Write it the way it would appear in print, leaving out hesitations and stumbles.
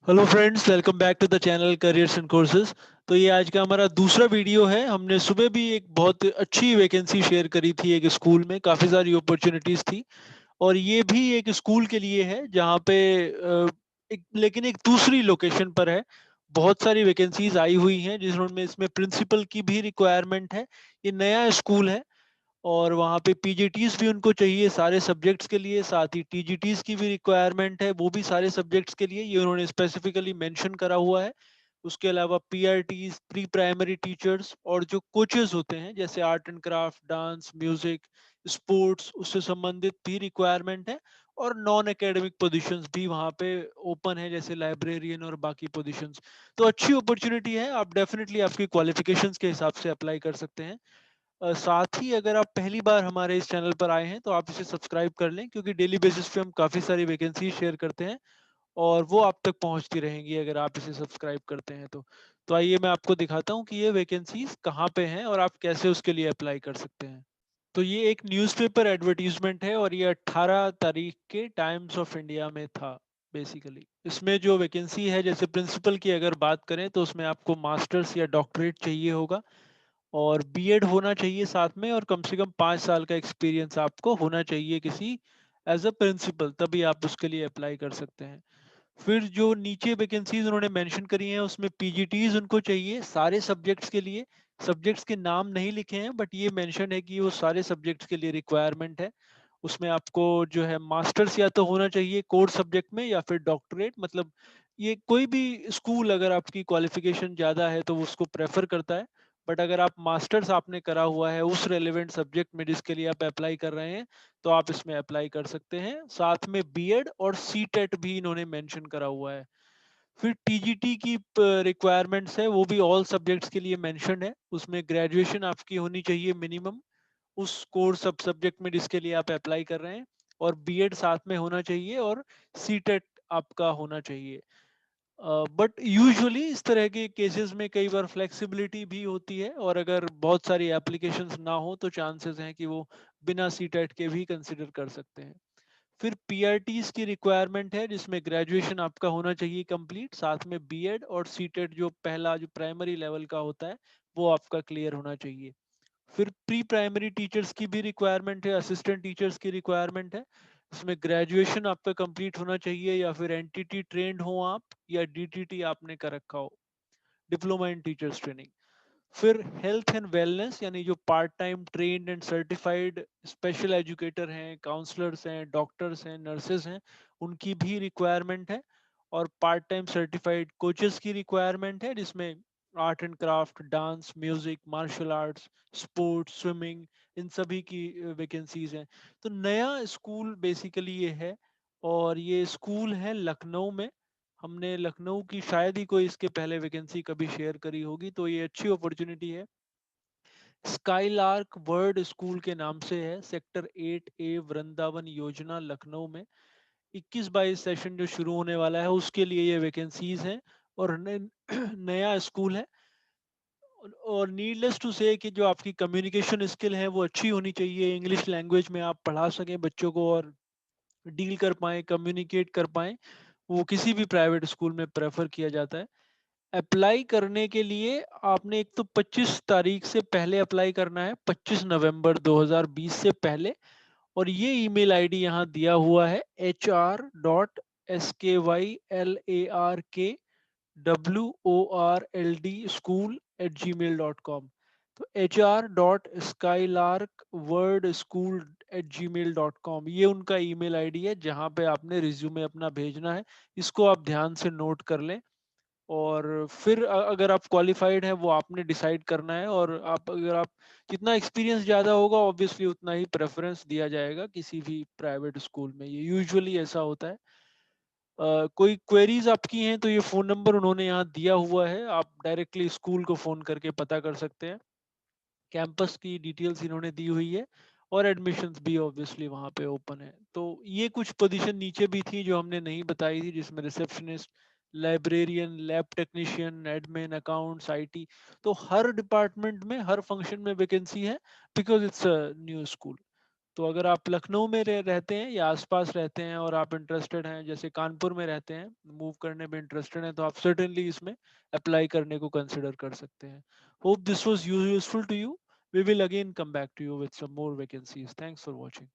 Hello friends, welcome back to the channel careers and courses. तो ये आज का हमारा दूसरा वीडियो है। हमने सुबह भी एक बहुत अच्छी वैकेंसी शेयर करी थी, एक स्कूल में काफ़ी सारी अपॉर्चुनिटीज़ थी। और ये भी एक स्कूल के लिए है जहाँ पे लेकिन एक दूसरी लोकेशन पर है। बहुत सारी वैकेंसीज आई हुई हैं जिसमें इसमें प्रिंसिपल की भी रिक्वायरमेंट है। ये नया स्कूल है और वहाँ पे पीजीटीज भी उनको चाहिए सारे सब्जेक्ट्स के लिए, साथ ही टीजीटीज की भी रिक्वायरमेंट है, वो भी सारे सब्जेक्ट्स के लिए, ये उन्होंने स्पेसिफिकली मेंशन करा हुआ है। उसके अलावा पीआरटीज, प्री प्राइमरी टीचर्स और जो कोचेस होते हैं जैसे art and craft, dance, music, sports, उससे संबंधित भी रिक्वायरमेंट है। और नॉन एकेडमिक पोजीशंस भी वहाँ पे ओपन है, जैसे लाइब्रेरियन और बाकी पोजीशंस। तो अच्छी अपॉर्चुनिटी है, आप डेफिनेटली आपकी क्वालिफिकेशंस के हिसाब से अप्लाई कर सकते हैं। साथ ही अगर आप पहली बार हमारे इस चैनल पर आए हैं तो आप इसे सब्सक्राइब कर लें, क्योंकि डेली बेसिस पे हम काफ़ी सारी वैकेंसी शेयर करते हैं और वो आप तक पहुंचती रहेंगी अगर आप इसे सब्सक्राइब करते हैं तो आइए मैं आपको दिखाता हूं कि ये वैकेंसीज कहाँ पे हैं और आप कैसे उसके लिए अप्लाई कर सकते हैं। तो ये एक न्यूज़पेपर एडवर्टीजमेंट है और ये 18 तारीख के टाइम्स ऑफ इंडिया में था। बेसिकली इसमें जो वैकेंसी है, जैसे प्रिंसिपल की अगर बात करें तो उसमें आपको मास्टर्स या डॉक्टरेट चाहिए होगा और बीएड होना चाहिए साथ में, और कम से कम 5 साल का एक्सपीरियंस आपको होना चाहिए किसी एज अ प्रिंसिपल, तभी आप उसके लिए अप्लाई कर सकते हैं। फिर जो नीचे वैकेंसीज उन्होंने मेंशन करी हैं उसमें पीजीटीज उनको चाहिए सारे सब्जेक्ट्स के लिए। सब्जेक्ट्स के नाम नहीं लिखे हैं बट ये मेंशन है कि वो सारे सब्जेक्ट्स के लिए रिक्वायरमेंट है। उसमें आपको जो है मास्टर्स या तो होना चाहिए कोर सब्जेक्ट में या फिर डॉक्टरेट, मतलब ये कोई भी स्कूल अगर आपकी क्वालिफिकेशन ज़्यादा है तो वो उसको प्रेफर करता है। बट अगर आप मास्टर्स आपने करा हुआ है उस रेलेवेंट सब्जेक्ट में जिसके लिए आप अप्लाई कर रहे हैं तो आप इसमें अप्लाई कर सकते हैं। साथ में बीएड और सीटेट भी इन्होंने मेंशन करा हुआ है। फिर टीजीटी की रिक्वायरमेंट्स है, वो भी ऑल सब्जेक्ट्स के लिए मेंशन है। उसमें ग्रेजुएशन आपकी होनी चाहिए मिनिमम उस कोर्स सब सब्जेक्ट में जिसके लिए आप अप्लाई कर रहे हैं, और बीएड साथ में होना चाहिए और सीटेट आपका होना चाहिए। बट यूजुअली इस तरह के केसेस में कई बार फ्लेक्सिबिलिटी भी होती है, और अगर बहुत सारी एप्लीकेशंस ना हो तो चांसेस हैं कि वो बिना सीटेट के भी कंसिडर कर सकते हैं। फिर पीआरटीज की रिक्वायरमेंट है जिसमें ग्रेजुएशन आपका होना चाहिए कंप्लीट, साथ में बीएड और सीटेट जो पहला जो प्राइमरी लेवल का होता है वो आपका क्लियर होना चाहिए। फिर प्री प्राइमरी टीचर्स की भी रिक्वायरमेंट है, असिस्टेंट टीचर्स की रिक्वायरमेंट है। इसमें ग्रेजुएशन आपका कंप्लीट होना चाहिए या फिर एनटीटी ट्रेंड हो आप, या डीटीटी आपने कर रखा हो, डिप्लोमा इन टीचर्स ट्रेनिंग। फिर हेल्थ एंड वेलनेस यानी जो part time trained and certified special educator हैं, काउंसलर्स हैं, डॉक्टर्स हैं, नर्सेज हैं, उनकी भी रिक्वायरमेंट है। और पार्ट टाइम सर्टिफाइड कोचेस की रिक्वायरमेंट है जिसमें art and craft, dance, music, martial arts, sports, swimming, इन सभी की वैकेंसीज हैं। तो नया स्कूल बेसिकली ये है, और ये स्कूल है लखनऊ में। हमने लखनऊ की शायद ही कोई इसके पहले वैकेंसी कभी शेयर करी होगी, तो ये अच्छी अपॉर्चुनिटी है। स्काईलार्क वर्ड स्कूल के नाम से है, सेक्टर 8A, वृंदावन योजना, लखनऊ में। 21-22 सेशन जो शुरू होने वाला है उसके लिए ये वैकेंसीज हैं। और नया स्कूल है। और नीडलेस टू से कि जो आपकी कम्युनिकेशन स्किल है वो अच्छी होनी चाहिए, इंग्लिश लैंग्वेज में आप पढ़ा सकें बच्चों को और डील कर पाएँ, कम्युनिकेट कर पाएँ, वो किसी भी प्राइवेट स्कूल में प्रेफर किया जाता है। अप्लाई करने के लिए आपने एक तो 25 तारीख से पहले अप्लाई करना है, 25 नवंबर 2020 से पहले। और ये ईमेल आईडी यहाँ दिया हुआ है, hr.skylark school@gmail.com। तो hr.skylarkwordSchool@gmail.com ये उनका ईमेल आईडी है जहाँ पे आपने रिज्यूमे अपना भेजना है। इसको आप ध्यान से नोट कर लें। और फिर अगर आप क्वालिफाइड हैं वो आपने डिसाइड करना है, और आप अगर आप जितना एक्सपीरियंस ज़्यादा होगा ऑब्वियसली उतना ही प्रेफरेंस दिया जाएगा किसी भी प्राइवेट स्कूल में, ये यूजुअली ऐसा होता है। कोई क्वेरीज आपकी हैं तो ये फ़ोन नंबर उन्होंने यहाँ दिया हुआ है, आप डायरेक्टली स्कूल को फ़ोन करके पता कर सकते हैं। कैंपस की डिटेल्स इन्होंने दी हुई है, और एडमिशन्स भी ऑब्वियसली वहाँ पे ओपन है। तो ये कुछ पोजीशन नीचे भी थी जो हमने नहीं बताई थी, जिसमें receptionist, librarian, lab technician, admin, accounts, IT. तो हर डिपार्टमेंट में हर फंक्शन में वैकेंसी है, because it's a new school. तो अगर आप लखनऊ में रहते हैं या आसपास रहते हैं और आप इंटरेस्टेड हैं, जैसे कानपुर में रहते हैं, मूव करने में इंटरेस्टेड हैं, तो आप सर्टेनली इसमें अप्लाई करने को कंसिडर कर सकते हैं। Hope this was useful to you. We will again come back to you with some more vacancies. Thanks for watching.